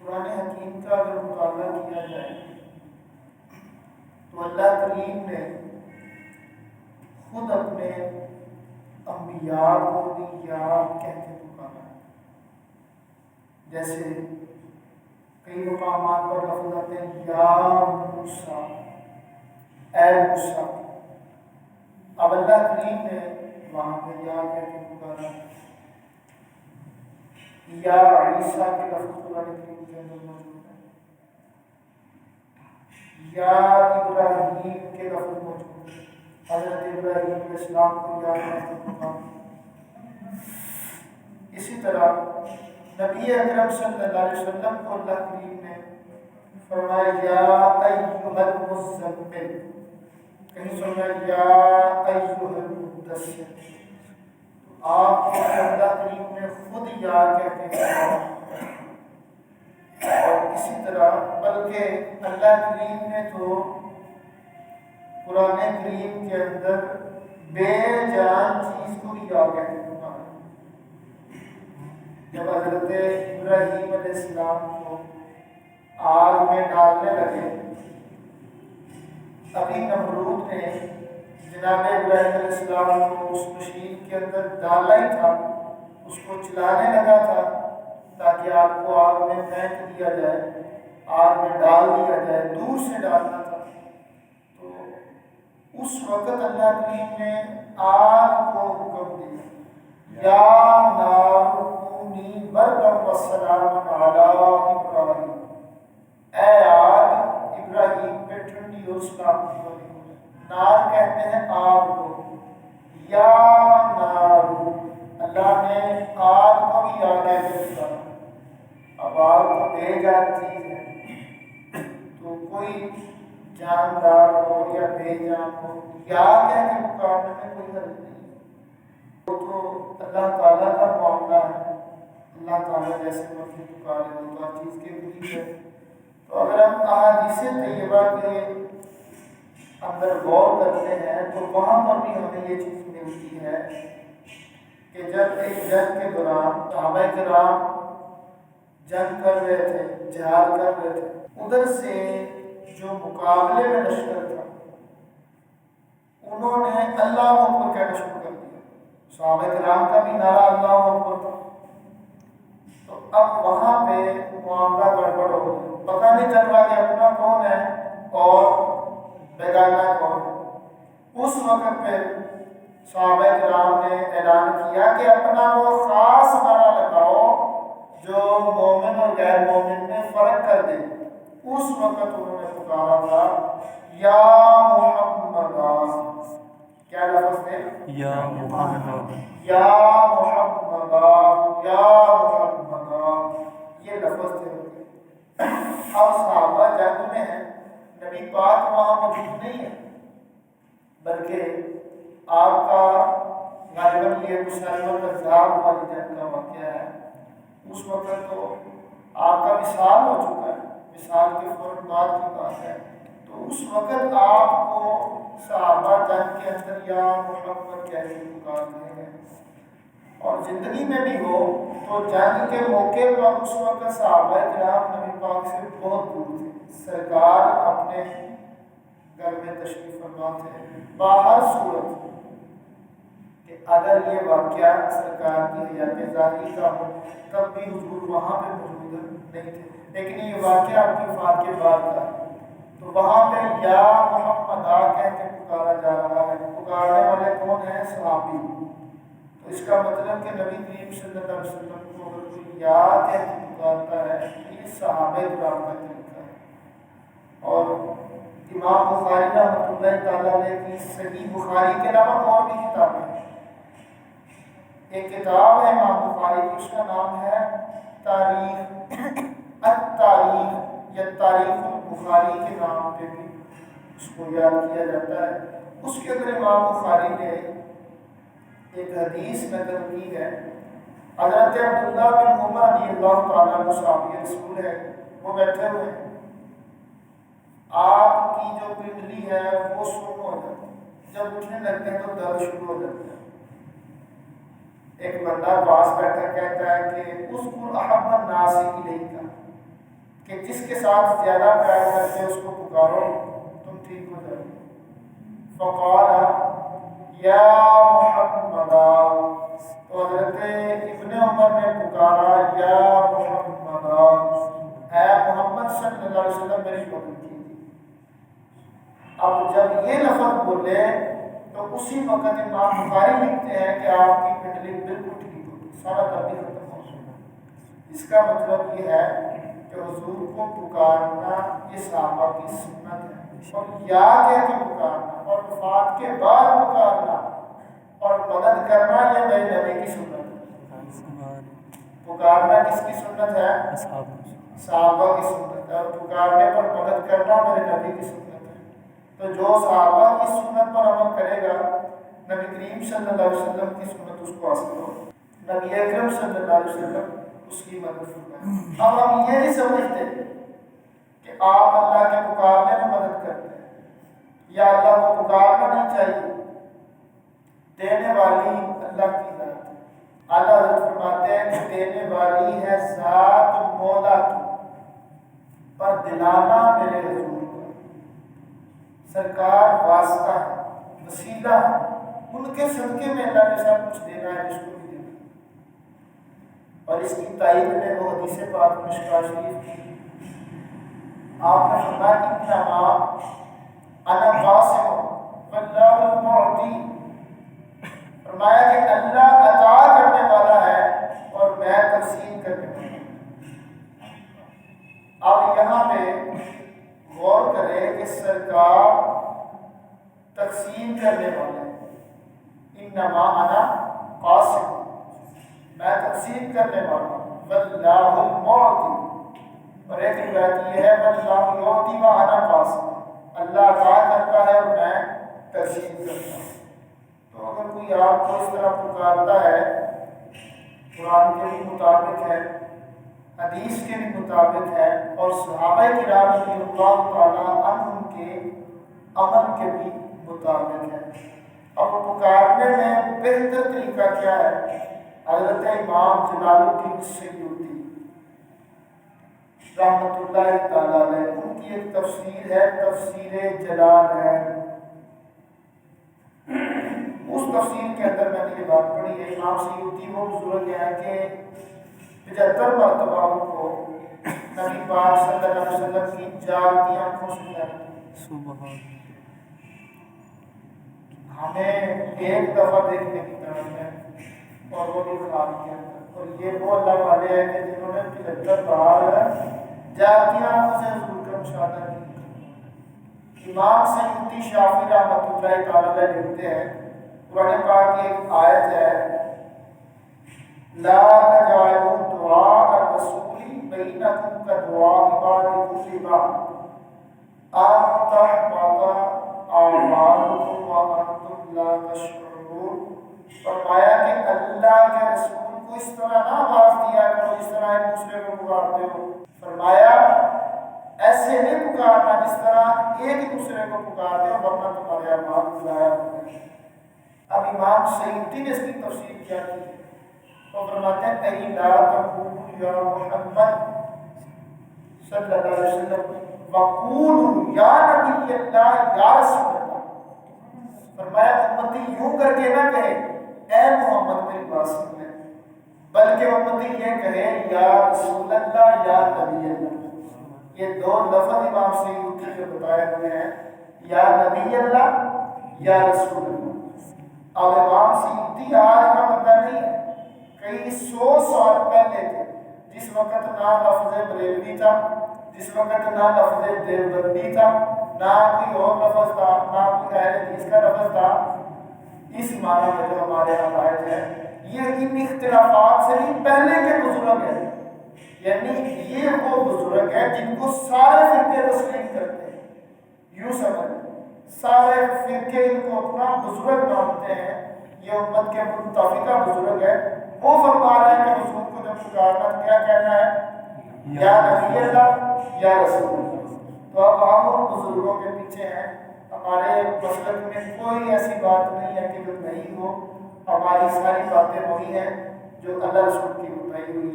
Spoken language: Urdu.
قرآن حکیم کا اگر مطالعہ کیا جائے تو اللہ کریم نے خود اپنے انبیاء کو بھی یا کہہ کے پکارا ہے. جیسے کئی مقامات پر لفظ آتے ہیں یا موسیٰ، اے موسیٰ. اب اللہ کریم نے وہاں پہ یا کہہ کے پکارا. یا عیسیٰ کے لفظ قرآن کریم کے اندر موجود ہے. یا ابراہیم کے لفظ موجود ہے. حضرت ابراہیم علیہ السلام کو یا کہہ کے پکارا. اسی طرح نبی اکرم صلی اللہ علیہ وسلم کو اللہ کریم نے فرمایا یا ایھا المزمل، کہیں فرمایا یا ایھا المدثر. آپ کو اللہ کریم نے خود یا کہتے ہیں. اور اسی طرح بلکہ اللہ کریم نے تو قرآن کریم کے اندر بے جان چیز کو بھی یا کہتے ہیں. جب حضرت ابراہیم علیہ السلام کو آگ میں ڈالنے لگے، ابھی نمرود نے جناب ابراہیم علیہ السلام کو اس مشین کے اندر ڈالا ہی تھا، اس کو چلانے لگا تھا تاکہ آگ کو آگ میں پھینک دیا جائے، آگ میں ڈال دیا جائے، دور سے ڈالنا تھا. تو اس وقت اللہ کریم نے آگ کو حکم دیا یا نار کونی بردم وسلام علی ابراہیم، اے آگ ابراہیم پہ ٹھنڈی اور سلامتی والی ہو جائے. نار کہتے ہیں آگ کو. یا نار، اللہ نے آگ کو بھی یاد ہے کہ اب آگ تو بے جان چیز ہے، تو کوئی جاندار ہو یا بے جان ہو یا کہہ کے پکارنے میں کوئی حرج نہیں. وہ تو اللہ تعالیٰ کا معاملہ ہے، اللہ تعالیٰ جیسے مرضی پکارے وہ تو ہر چیز کے قریب ہے. تو اگر ہم احادیث طیبہ کے اندر غور کرتے ہیں تو وہاں پر بھی ہمیں یہ چیز ملتی ہے کہ جب ایک جنگ کے دوران صحابہ کرام جنگ کر رہے تھے، جہاد کر رہے تھے، ادھر سے جو مقابلے میں لشکر تھا انہوں نے اللہ اکبر کہنا شروع کر دیا. صحابہ کرام کا بھی نعرہ اللہ اکبر تھا. تو اب وہاں پہ معاملہ گڑبڑ ہو گیا، پتہ نہیں چل رہا کہ اپنا کون ہے اور بیگانہ کون ہے. اس وقت پہ صحابہ کرام نے اعلان کیا کہ اپنا وہ خاص نعرہ لگاؤ جو مومن اور غیر مومن میں فرق کر دے. اس وقت انہوں نے پکارا تھا یا محمد. کیا لفظ تھے؟ یا محمد، یا محمد، یا محمد، یہ لفظ تھے. اب صحابہ جنگ میں ہیں، نبی پاک وہاں موجود نہیں ہے، بلکہ آپ کا غالباً یہ مسلمہ کذاب والی جنگ کا واقعہ ہے. اس وقت تو آپ کا وصال ہو چکا ہے، وصال کے فوراً بعد کی بات ہے. تو اس وقت آپ کو صحابہ جنگ کے اندر یا محمد کیسے پکارتے ہیں. اور زندگی میں بھی ہو تو جنگ کے موقع پر اس وقت صحابہ کرام نبی پاک سے بہت دور تھے. سرکار اپنے گھر میں تشریف فرما تھے. باہر صورت کہ اگر یہ واقعہ سرکار کی حیات ظاہری کا ہو تب بھی حضور وہاں پہ موجود نہیں تھے، لیکن یہ واقعہ آپ کی وفات کے بعد کا ہے. تو وہاں پہ یا محمد کہہ کے پکارا جا رہا ہے. پکارنے والے کون ہیں؟ صحابی. تو اس کا مطلب کہ نبی کریم صلی اللہ علیہ وسلم کو اگر کوئی یا کہہ کے پکارتا ہے تو یہ صحابہ کرام کا طریقہ ہے. اور امام بخاری رحمۃ اللہ تعالیٰ نے کی صحیح بخاری کے علاوہ اور بھی کتابیں ہیں. ایک کتاب ہے امام بخاری کی، اس کا نام ہے تاریخ التاریخ یا تاریخ البخاری کے نام پہ بھی اس کو یاد کیا جاتا ہے. اس کے اندر امام بخاری نے ایک حدیث نقل کی ہے. حضرت عبداللہ بن عمر رضی اللہ تعالیٰ عنہ صحابی رسول ہے، وہ بیٹھے ہوئے ہیں. آپ کی جو پنڈلی ہے وہ سن ہو جاتی ہے، جب اٹھنے لگتے ہیں تو درد شروع ہو جاتا ہے. ایک بندہ پاس بیٹھا کہتا ہے کہ اس کو احب الناس الیک، کہ جس کے ساتھ زیادہ پیار کرتے ہیں اس کو پکارو تم ٹھیک ہو جاؤ گے۔ فقال یا محمد، تو حضرت ابن عمر نے پکارا یا محمد، اے محمد صلی اللہ علیہ وسلم میری مدد کیجیے۔ اب جب یہ لفظ بولے تو اسی وقت امام بخاری لکھتے ہیں کہ آپ کی پنڈلی بالکل ٹھیک ہوگی، سارا درد ختم ہو گیا۔ اس کا مطلب یہ ہے کہ حضور کو پکارنا یہ صحابہ کی سنت ہے، اور یا کہہ کے پکارنا اور وفات کے بعد پکارنا اور مدد کرنا یہ میرے نبی کی سنت ہے۔ پکارنا کس کی سنت ہے؟ صحابہ کی سنت ہے، اور پکارنے پر مدد کرنا میرے نبی کی سنت ہے۔ تو جو صحابہ کی سنت پر عمل کرے گا، نبی کریم صلی اللہ علیہ وسلم کی سنت اس کو حاصل ہو، نبی اکرم صلی اللہ علیہ وسلم اس کی مدد فرمائے۔ اب ہم یہ نہیں سمجھتے کہ آپ اللہ کے پکارنے میں مدد کرتے ہیں یا اللہ کو پکارنا نہیں چاہیے، دینے والی اللہ کی ذات ہے۔ اعلیٰ حضرت فرماتے ہیں کہ دینے والی ہے ذات مولا کی، پر دلانا میرے حضور کا، سرکار واسطہ ہے، وسیلہ ہے، ان کے صدقے میں اللہ نے سب کچھ دینا ہے جس کو بھی دینا ہے۔ اور اس کی تائید میں وہ حدیث پاک مشکوہ شریف کی آپ نے فرمایا انما انا قاسم واللہ المعطی، فرمایا کہ اللہ عطا کرنے والا ہے اور میں تقسیم کرنے والا ہوں۔ اب یہاں پہ غور کریں کہ سرکار تقسیم کرنے والے ہیں، انما انا قاسم، میں تقسیم کرنے والا ہوں، واللہ المعطی، اور ایک روایت یہ ہے واللہ یعطی وانا قاسم، اللہ عطا کرتا ہے اور میں تقسیم کرتا ہوں۔ تو اگر کوئی آپ کو اس طرح پکارتا ہے، قرآن کے بھی مطابق ہے، حدیث کے بھی مطابق ہے، اور صحابہ کرام رضی اللہ تعالیٰ عنہم کے عمل کے بھی مطابق ہے۔ اب پکارنے میں بہتر طریقہ کیا ہے؟ حضرت امام جلال الدین سیوطی رحمۃ اللہ تعالیٰ علیہ، ان کی ایک تفسیر ہے تفسیر جلال ہے، اس تفسیر کے اندر میں نے یہ بات پڑھی ہے، امام سیوطی وہ بزرگ ہیں کہ 75 مرتبہ ان کو نبی پاک صلی اللہ علیہ وسلم کی جاگتی آنکھوں سے دیکھا، ہمیں ایک دفعہ دیکھنے کی طرف ہے اور وہ بھی خواب کے اندر، اور یہ وہ اللہ والے ہیں کہ جنہوں نے 75 بار جاگتی آنکھوں سے حضور کا مشاہدہ کیا۔ امام سیوطی شافعی رحمۃ اللہ تعالیٰ علیہ لکھتے ہیں، قرآن پاک کی ایک آیت ہے لا تجعلوا دعاء الرسول بینکم کدعاء بعضکم لبعض ان تحبط اعمالکم وانتم لا تشعرون، فرمایا کہ اللہ کے رسول کو اس طرح نہ آواز دیا کرو جس طرح ایک دوسرے کو پکارتے ہو، فرمایا ایسے نہیں پکارنا جس طرح ایک دوسرے کو پکارتے ہو ورنہ تمہارے اعمال ضائع ہو جائیں گے۔ اب امام سیوطی نے اس کی تفسیر کیا کی، وہ فرماتے ہیں اے لا تقولوا یا محمد صلی اللہ علیہ وسلم وقولوا یا نبی اللہ یا رسول اللہ، فرمایا امتی یوں کر کے نہ کہے اے محمد میری بات سن لیں، بلکہ امتی یہ کہے یا رسول اللہ یا نبی اللہ۔ یہ دو لفظ امام سیوطی جو بتائے ہوئے ہیں، یا نبی اللہ یا رسول اللہ۔ اب امام سیوطی آج کا بندہ نہیں ہے، کئی 100 سال پہلے تھے، جس وقت نہ لفظ بریلوی تھا، جس وقت نہ لفظ دیوبندی تھا، نہ کوئی اور لفظ تھا، نہ کوئی اہل حدیث کا لفظ تھا۔ اس معنی میں جو ہمارے یہاں آئے ہیں یہ ان اختلافات سے بھی پہلے کے بزرگ ہیں، یعنی یہ وہ بزرگ ہیں جن کو سارے فرقے تسلیم کرتے ہیں، یوں سمجھ سارے فرقے ان کو اپنا بزرگ مانتے ہیں، یہ امت کے متفقہ بزرگ ہے۔ وہ فرما رہے ہیں کہ حضور کو جب پکارنا کیا کہنا ہے؟ یا نبی اللہ یا رسول اللہ۔ تو اب ہم ان بزرگوں کے پیچھے ہیں، ہمارے مسلک میں کوئی ایسی بات نہیں ہے کہ جو نہیں ہو، ہماری ساری باتیں وہی ہیں جو اللہ رسول کی بتائی ہوئی ہیں۔